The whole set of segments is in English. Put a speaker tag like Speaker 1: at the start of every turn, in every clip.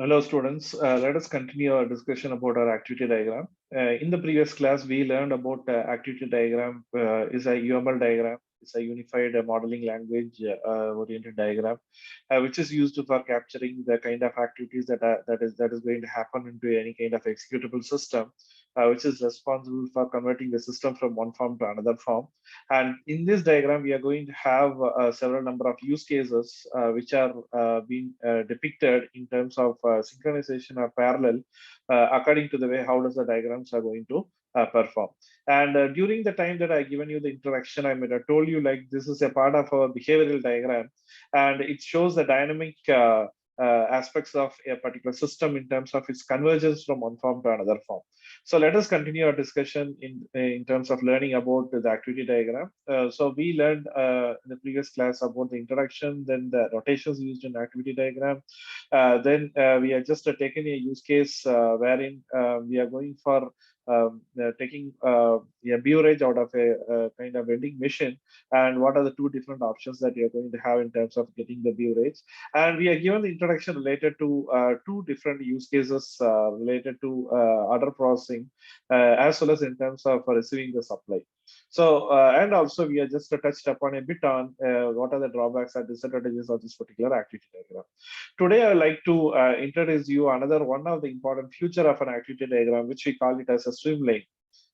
Speaker 1: Hello, students. Let us continue our discussion about our activity diagram. In the previous class, we learned about activity diagram is a UML diagram. It's a unified modeling language oriented diagram, which is used for capturing the kind of activities that is going to happen into any kind of executable system, which is responsible for converting the system from one form to another form. And in this diagram, we are going to have several number of use cases which are being depicted in terms of synchronization or parallel according to the way how does the diagrams are going to perform. And during the time that I given you the introduction, I mean, I told you like this is a part of our behavioral diagram, and it shows the dynamic aspects of a particular system in terms of its convergence from one form to another form. So let us continue our discussion in terms of learning about the activity diagram. So we learned in the previous class about the introduction, then the rotations used in activity diagram. Then we have just taken a use case wherein we are going for taking a beverage out of a kind of vending machine, and what are the two different options that you are going to have in terms of getting the beverage. And we are given the introduction related to two different use cases related to order processing, as well as in terms of receiving the supply. So, and also we are just touched upon a bit on what are the drawbacks and disadvantages of this particular activity diagram. Today, I would like to introduce you another one of the important feature of an activity diagram, which we call it as a swim lane.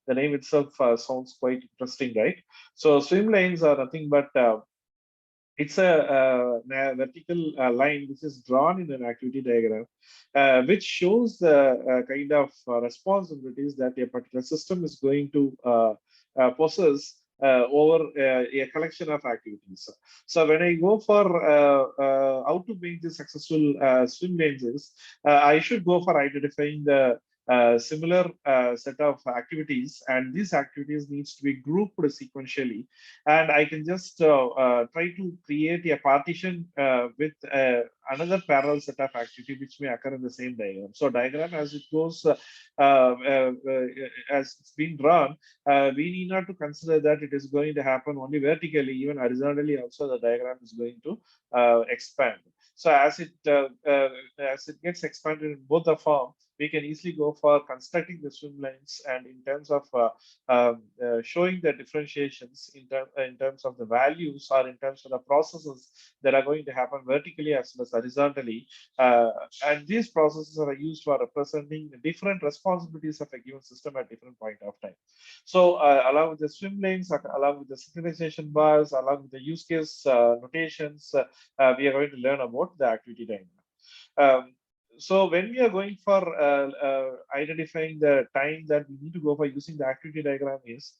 Speaker 1: The name itself sounds quite interesting, right? So swim lanes are nothing but it's a vertical line which is drawn in an activity diagram, which shows the kind of responsibilities that a particular system is going to possess over a collection of activities. So when I go for how to make this successful swim lanes is, I should go for identifying the similar set of activities, and these activities needs to be grouped sequentially, and I can just try to create a partition with another parallel set of activity which may occur in the same diagram. So diagram as it goes, as it's been drawn, we need not to consider that it is going to happen only vertically, even horizontally also the diagram is going to expand. So as it gets expanded in both the form, we can easily go for constructing the swim lanes, and in terms of showing the differentiations in terms of the values or in terms of the processes that are going to happen vertically as well as horizontally. Uh, and these processes are used for representing the different responsibilities of a given system at different point of time. So along with the swim lanes, along with the synchronization bars, along with the use case notations, we are going to learn about the activity diagram. Um, so when we are going for identifying the time that we need to go for using the activity diagram is,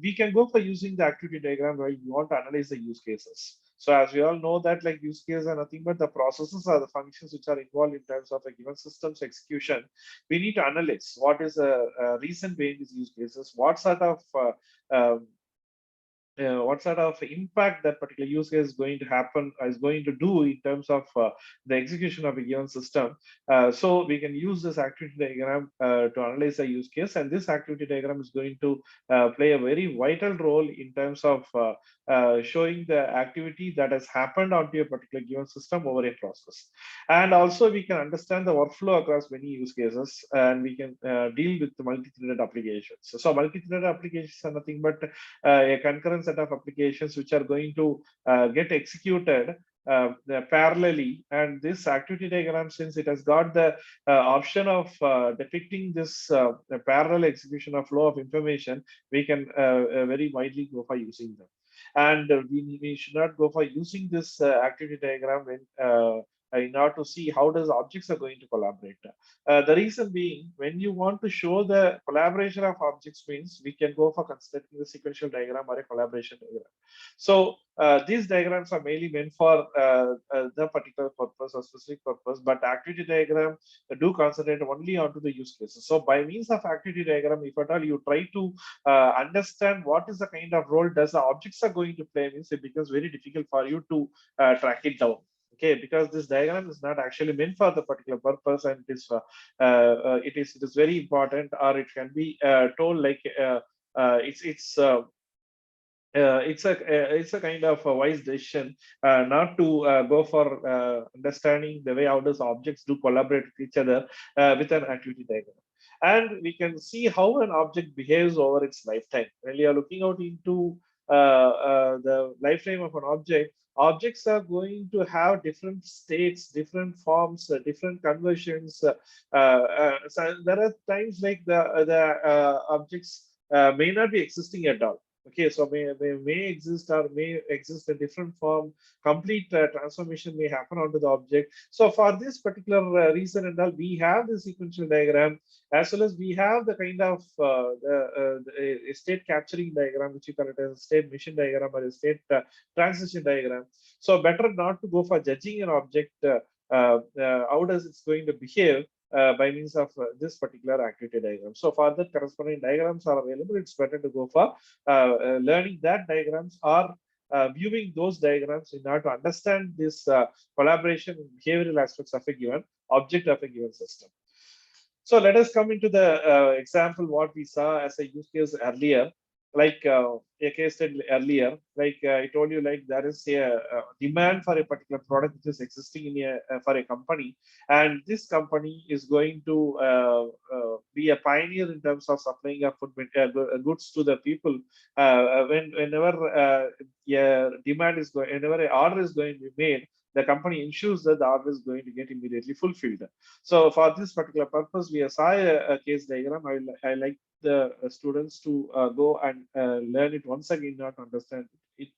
Speaker 1: we can go for using the activity diagram where you want to analyze the use cases. So as we all know that like use cases are nothing but the processes or the functions which are involved in terms of a given system's execution. We need to analyze what is a reason behind these use cases, what sort of impact that particular use case is going to happen is going to do in terms of the execution of a given system. So we can use this activity diagram to analyze the use case, and this activity diagram is going to play a very vital role in terms of showing the activity that has happened onto a particular given system over a process. And also we can understand the workflow across many use cases, and we can deal with the multi-threaded applications. So multi-threaded applications are nothing but a concurrent set of applications which are going to get executed parallelly. And this activity diagram, since it has got the option of depicting this parallel execution of flow of information, we can very widely go for using them. And we should not go for using this activity diagram when in order to see how does objects are going to collaborate. The reason being, when you want to show the collaboration of objects means we can go for constructing the sequential diagram or a collaboration diagram. So these diagrams are mainly meant for the particular purpose or specific purpose, but activity diagram do concentrate only onto the use cases. So by means of activity diagram, if at all you try to understand what is the kind of role does the objects are going to play, means it becomes very difficult for you to track it down. Okay, because this diagram is not actually meant for the particular purpose, and it is very important, or it can be told like it's it's a kind of a wise decision not to go for understanding the way how does objects do collaborate with each other with an activity diagram. And we can see how an object behaves over its lifetime. When you are looking out into the lifetime of an object, objects are going to have different states, different forms, different conversions. So there are times like the objects may not be existing at all. Okay, so may exist or may exist in different form. Complete transformation may happen onto the object. So for this particular reason and all, we have the sequential diagram, as well as we have the kind of the state capturing diagram, which you call it as a state machine diagram or a state transition diagram. So better not to go for judging an object. How does it's going to behave by means of this particular activity diagram. So for that corresponding diagrams are available, it's better to go for learning that diagrams or viewing those diagrams in order to understand this collaboration and behavioral aspects of a given object of a given system. So let us come into the example what we saw as a use case earlier, like a case study earlier, like I told you, like there is a demand for a particular product which is existing in for a company, and this company is going to be a pioneer in terms of supplying a goods to the people. Whenever yeah, demand is going, whenever an order is going to be made, the company ensures that the order is going to get immediately fulfilled. So for this particular purpose, we saw a case diagram. I like the students to go and learn it once again, not understand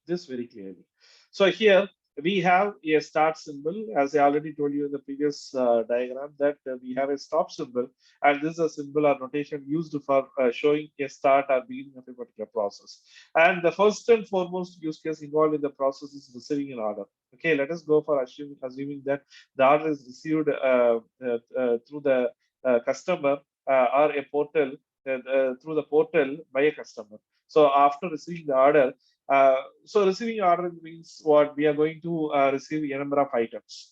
Speaker 1: this very clearly. So here we have a start symbol, as I already told you in the previous diagram, that we have a stop symbol, and this is a symbol or notation used for showing a start or beginning of a particular process. And the first and foremost use case involved in the process is receiving an order. Okay, let us go for assuming that the order is received through the customer or a portal, through the portal by a customer. So after receiving the order, so receiving order means what? We are going to receive a number of items.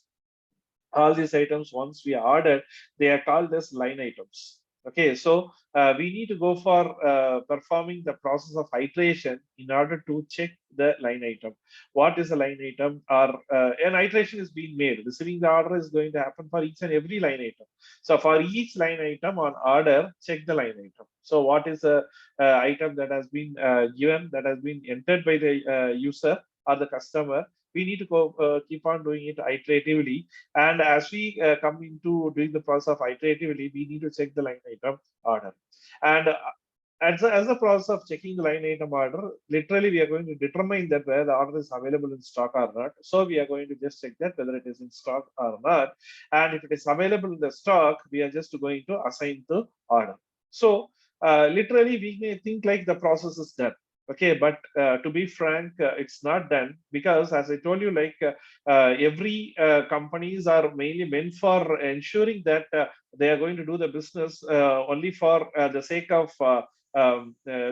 Speaker 1: All these items, once we are ordered, they are called as line items. Okay, so we need to go for performing the process of iteration in order to check the line item. What is a line item? Or an iteration is being made. Receiving the order is going to happen for each and every line item. So for each line item on order, check the line item. So what is a item that has been given, that has been entered by the user or the customer? We need to go, keep on doing it iteratively. And as we come into doing the process of iteratively, we need to check the line item order. And as the process of checking the line item order, literally we are going to determine that whether the order is available in stock or not. So we are going to just check that whether it is in stock or not. And if it is available in the stock, we are just going to assign the order. So literally we may think like the process is done. Okay, but to be frank, it's not done, because as I told you, like every companies are mainly meant for ensuring that they are going to do the business only for the sake of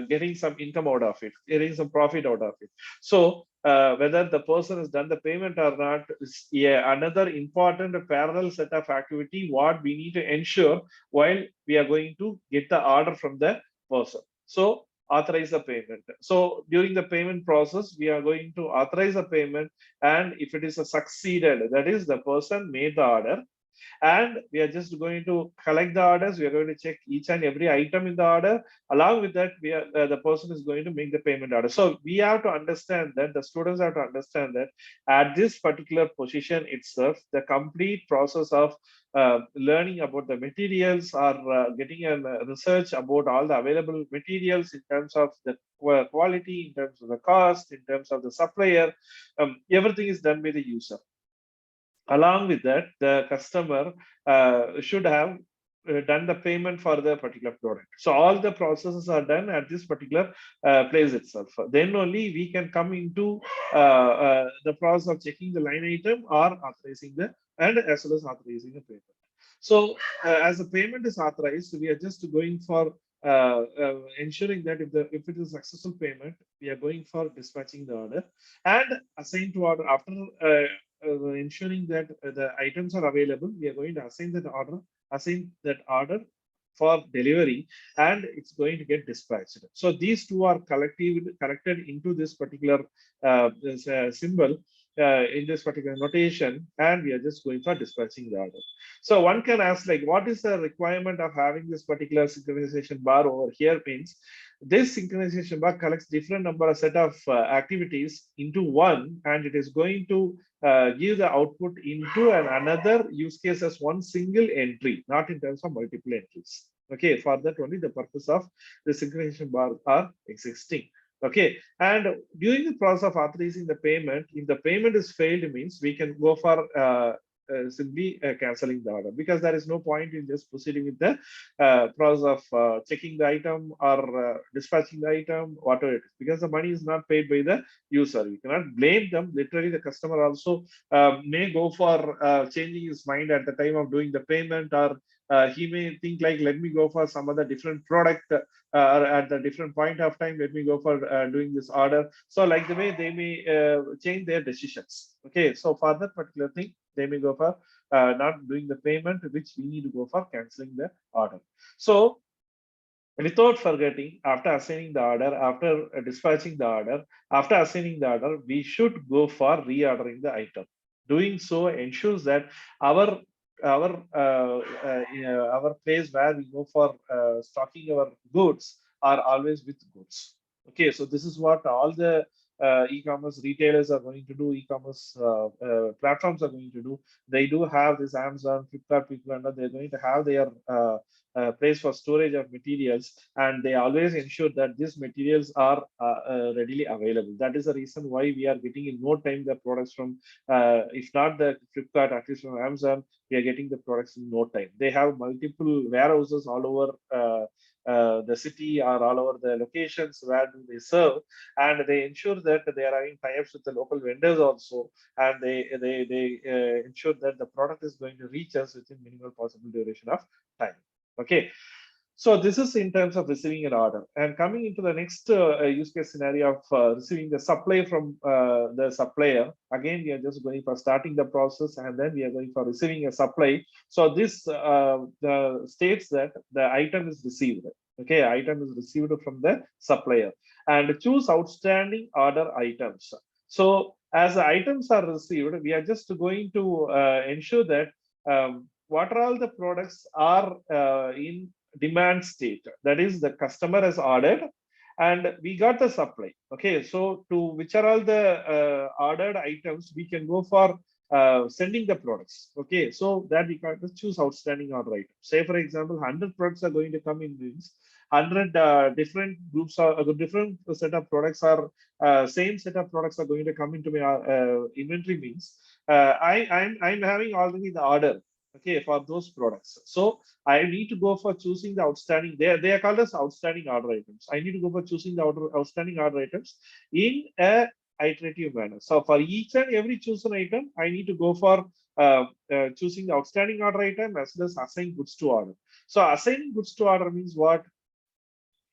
Speaker 1: getting some income out of it, getting some profit out of it. So whether the person has done the payment or not is another important parallel set of activity what we need to ensure while we are going to get the order from the person. So authorize the payment. So during the payment process, we are going to authorize the payment, and if it is a succeeded, that is the person made the order, and we are just going to collect the orders. We are going to check each and every item in the order. Along with that, we are, the person is going to make the payment order. So we have to understand that, the students have to understand that at this particular position itself, the complete process of learning about the materials, or getting a research about all the available materials in terms of the quality, in terms of the cost, in terms of the supplier, everything is done by the user. Along with that, the customer should have done the payment for the particular product. So all the processes are done at this particular place itself. Then only we can come into the process of checking the line item or authorizing the, and as well as authorizing the payment. So as the payment is authorized, we are just going for ensuring that if it is successful payment, we are going for dispatching the order and assign to order. After ensuring that the items are available, we are going to assign that order for delivery, and it's going to get dispatched. So these two are connected into this particular symbol, in this particular notation, and we are just going for dispatching the order. So one can ask, like, what is the requirement of having this particular synchronization bar over here? Means this synchronization bar collects different number of set of activities into one, and it is going to give the output into another use case as one single entry, not in terms of multiple entries. Okay, for that only the purpose of the synchronization bar are existing. Okay, and during the process of authorizing the payment, if the payment is failed, means we can go for simply canceling the order, because there is no point in just proceeding with the process of checking the item or dispatching the item, whatever it is, because the money is not paid by the user. We cannot blame them. Literally, the customer also may go for changing his mind at the time of doing the payment, or he may think like, let me go for some other different product, or at the different point of time, let me go for doing this order. So like the way they may change their decisions. Okay, so for that particular thing, they may go for not doing the payment, which we need to go for canceling the order. So without forgetting, after assigning the order, after dispatching the order, after assigning the order, we should go for reordering the item. Doing so ensures that our our place where we go for stocking our goods are always with goods. Okay, so this is what all the e-commerce retailers are going to do. E-commerce platforms are going to do. They do have this Amazon, Flipkart, people, and they're going to have their place for storage of materials, and they always ensure that these materials are readily available. That is the reason why we are getting in no time the products from, if not the Flipkart, at least from Amazon, we are getting the products in no time. They have multiple warehouses all over the city or all over the locations where do they serve, and they ensure that they are having tie-ups with the local vendors also, and they ensure that the product is going to reach us within minimal possible duration of time. Okay, so this is in terms of receiving an order. And coming into the next use case scenario of receiving the supply from the supplier. Again, we are just going for starting the process, and then we are going for receiving a supply. So this states that the item is received. Okay, item is received from the supplier, and choose outstanding order items. So as the items are received, we are just going to ensure that what are all the products are in demand state, that is the customer has ordered and we got the supply. Okay, so to which are all the ordered items, we can go for sending the products. Okay, so that we can choose outstanding order items. Say for example, 100 products are going to come in this 100 different groups, or different set of products are same set of products are going to come into my inventory. Means I'm having already the order, okay, for those products. So I need to go for choosing the outstanding. They are called as outstanding order items. I need to go for choosing the outstanding order items in a iterative manner. So for each and every chosen item, I need to go for choosing the outstanding order item as well as assign goods to order. So assigning goods to order means what?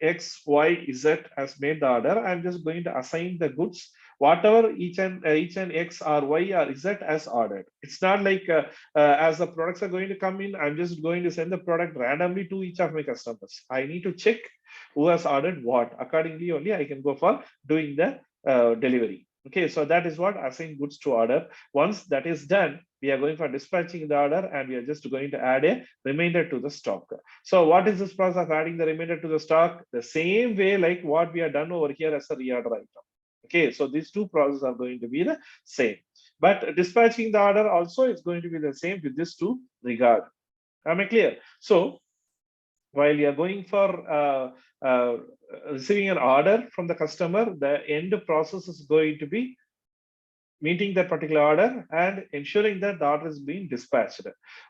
Speaker 1: X, Y, Z has made the order. I'm just going to assign the goods, whatever each and X or Y or Z has ordered. It's not like as the products are going to come in, I'm just going to send the product randomly to each of my customers. I need to check who has ordered what. Accordingly, only I can go for doing the delivery. Okay, so that is what assign goods to order. Once that is done, we are going for dispatching the order, and we are just going to add a remainder to the stock. So what is this process of adding the remainder to the stock? The same way like what we have done over here as a reorder item. Okay, so these two processes are going to be the same. But dispatching the order also is going to be the same with this two regard. Am I clear? So while you are going for receiving an order from the customer, the end process is going to be meeting that particular order and ensuring that the order is being dispatched.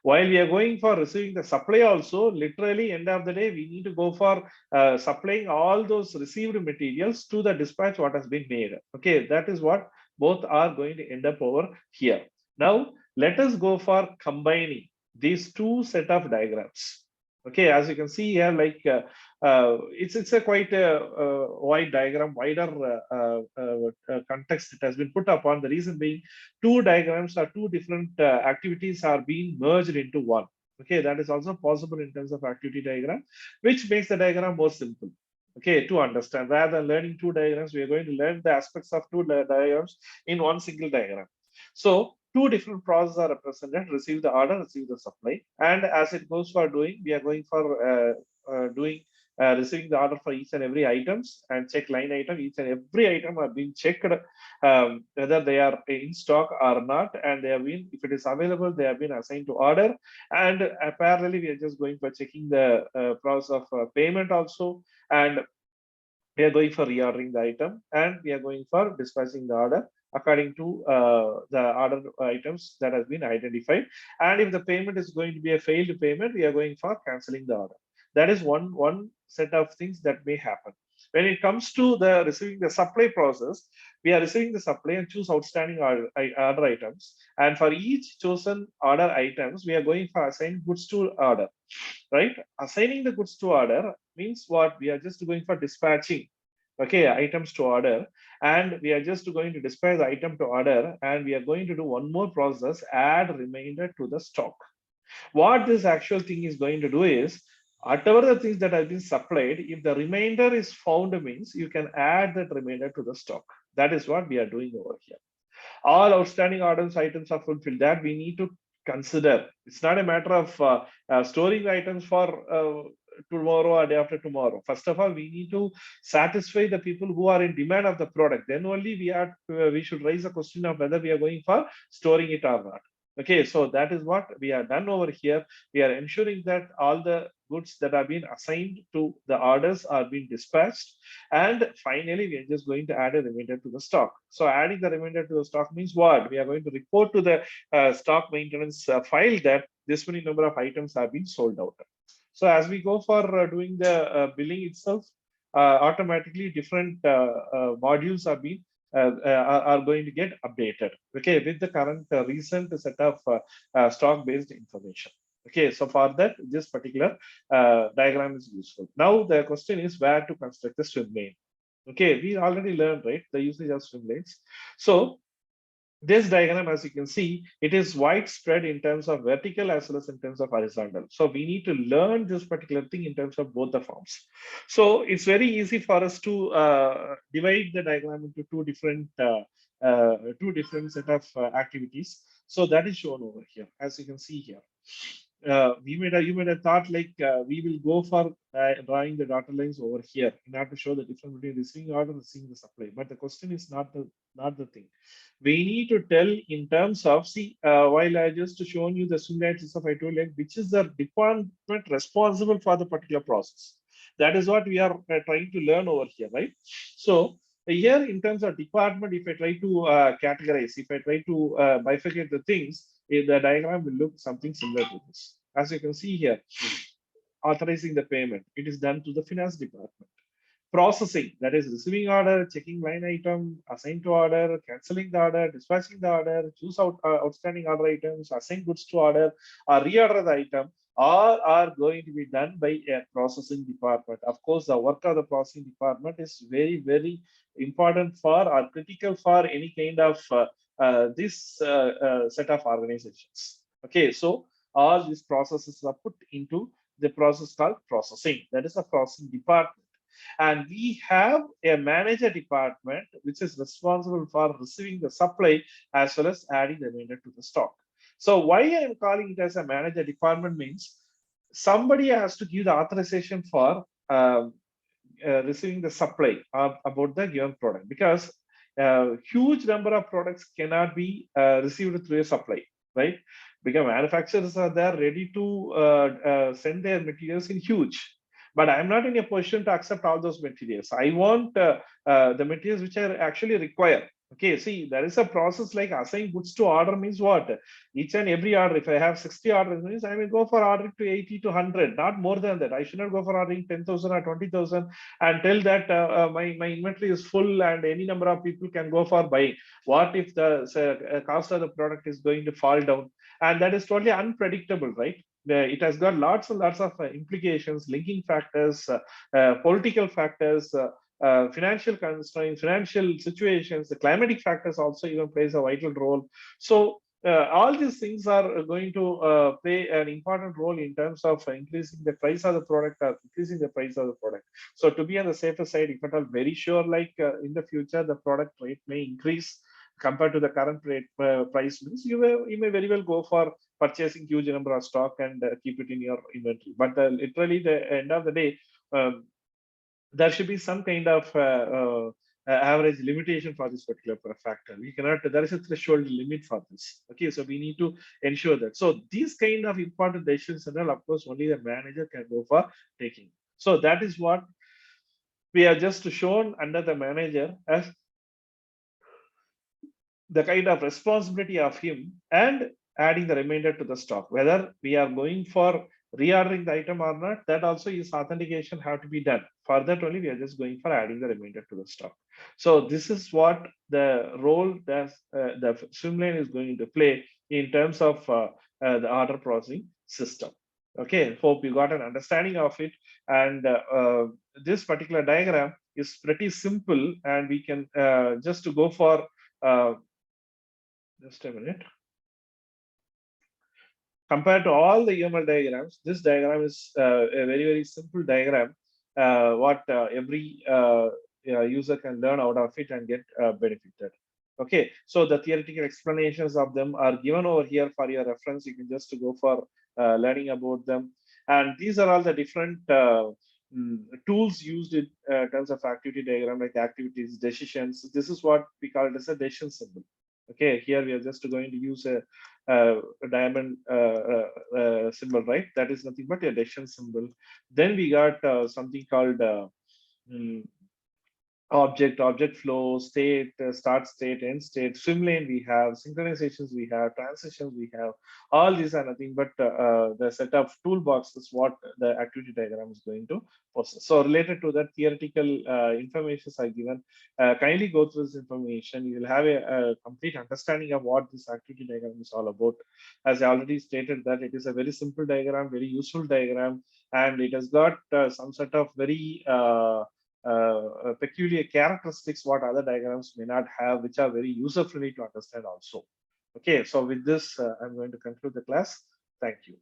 Speaker 1: While we are going for receiving the supply also, literally end of the day, we need to go for supplying all those received materials to the dispatch what has been made. Okay, that is what both are going to end up over here. Now, let us go for combining these two set of diagrams. Okay, as you can see here, like it's a quite wide diagram, wider context it has been put upon. The reason being, two diagrams or two different activities are being merged into one. Okay, that is also possible in terms of activity diagram, which makes the diagram more simple. Okay, to understand. Rather than learning two diagrams, we are going to learn the aspects of two diagrams in one single diagram. So two different processes are represented: receive the order, receive the supply. And as it goes for doing, we are going for doing receiving the order for each and every items and check line item. Each and every item are being checked, whether they are in stock or not, and they have been, if it is available, they have been assigned to order. And parallelly, we are just going for checking the process of payment also, and we are going for reordering the item, and we are going for dispatching the order according to the order items that has been identified. And if the payment is going to be a failed payment, we are going for canceling the order. That is one set of things that may happen. When it comes to the receiving the supply process, we are receiving the supply and choose outstanding order items. And for each chosen order items, we are going for assign goods to order, right? Assigning the goods to order means what? We are just going for dispatching, okay, items to order, and we are just going to dispatch the item to order, and we are going to do one more process: add remainder to the stock. What this actual thing is going to do is, whatever the things that have been supplied, if the remainder is found, means you can add that remainder to the stock. That is what we are doing over here. All outstanding orders items are fulfilled. That we need to consider. It's not a matter of storing items for tomorrow or day after tomorrow. First of all, we need to satisfy the people who are in demand of the product. Then only we should raise a question of whether we are going for storing it or not. Okay, so that is what we are done over here. We are ensuring that all the goods that are being assigned to the orders are being dispatched. And finally, we are just going to add a remainder to the stock. So adding the remainder to the stock means what? We are going to report to the stock maintenance file that this many number of items have been sold out. So as we go for doing the billing itself, automatically different modules are going to get updated. Okay, with the current recent set of stock-based information. Okay, so for that, this particular diagram is useful. Now the question is where to construct the swim lane. Okay, we already learned, right, the usage of swim lanes. So this diagram, as you can see, it is widespread in terms of vertical as well as in terms of horizontal. So we need to learn this particular thing in terms of both the forms. So it's very easy for us to divide the diagram into two different set of activities. So that is shown over here, as you can see here. You made a thought like we will go for drawing the dotted lines over here in order to show the difference between receiving order and receiving the supply. But the question is not the thing. We need to tell in terms of, see, while I just shown you the similarities of, I told you which is the department responsible for the particular process. That is what we are trying to learn over here, right? So here in terms of department, if I try to categorize, if I try to bifurcate the things, the diagram will look something similar to this. As you can see here, authorizing the payment, it is done to the finance department. Processing, that is receiving order, checking line item, assign to order, canceling the order, dispatching the order, choose out outstanding order items, assign goods to order, or reorder the item, all are going to be done by a processing department. Of course, the work of the processing department is very, very important for or critical for any kind of this set of organizations. Okay, so all these processes are put into the process called processing. That is a processing department. And we have a manager department which is responsible for receiving the supply as well as adding the remainder to the stock. So why I am calling it as a manager department means somebody has to give the authorization for receiving the supply about the given product, because huge number of products cannot be received through a supply, right? Because manufacturers are there ready to send their materials in huge, but I'm not in a position to accept all those materials. I want the materials which are actually required. Okay, see, there is a process like assigning goods to order means what? Each and every order, if I have 60 orders, means I will go for ordering to 80 to 100, not more than that. I should not go for ordering 10,000 or 20,000 and tell that my inventory is full and any number of people can go for buying. What if the cost of the product is going to fall down? And that is totally unpredictable, right? It has got lots and lots of implications, linking factors, political factors, financial constraints, financial situations, the climatic factors also even plays a vital role. So all these things are going to play an important role in terms of increasing the price of the product or increasing the price of the product. So to be on the safer side, if at all very sure, like in the future, the product rate may increase compared to the current rate price, you may very well go for purchasing huge number of stock and keep it in your inventory. But literally, the end of the day, um, there should be some kind of average limitation for this particular factor. We cannot, there is a threshold limit for this. Okay, so we need to ensure that. So these kind of important decisions, and all, of course, only the manager can go for taking. So that is what we are just shown under the manager as the kind of responsibility of him and adding the remainder to the stock. Whether we are going for reordering the item or not, that also is authentication have to be done. For that only, we are just going for adding the remainder to the stock. So this is what the role that the swim lane is going to play in terms of the order processing system. Okay, hope you got an understanding of it. And this particular diagram is pretty simple, and we can just to go for just a minute. Compared to all the UML diagrams, this diagram is a very, very simple diagram, what every user can learn out of it and get benefited. Okay, so the theoretical explanations of them are given over here for your reference. You can just go for learning about them. And these are all the different tools used in terms of activity diagram, like activities, decisions. This is what we call it as a decision symbol. Okay, here we are just going to use a diamond symbol, right? That is nothing but a decision symbol. Then we got something called mm, object flow, state, start state, end state, swim lane we have, synchronizations we have, transitions we have. All these are nothing but the set of toolboxes what the activity diagram is going to process. So related to that, theoretical information are given. Kindly go through this information. You will have a complete understanding of what this activity diagram is all about. As I already stated that it is a very simple diagram, very useful diagram, and it has got some sort of very peculiar characteristics what other diagrams may not have, which are very user friendly to understand also. Okay, so with this, I'm going to conclude the class. Thank you.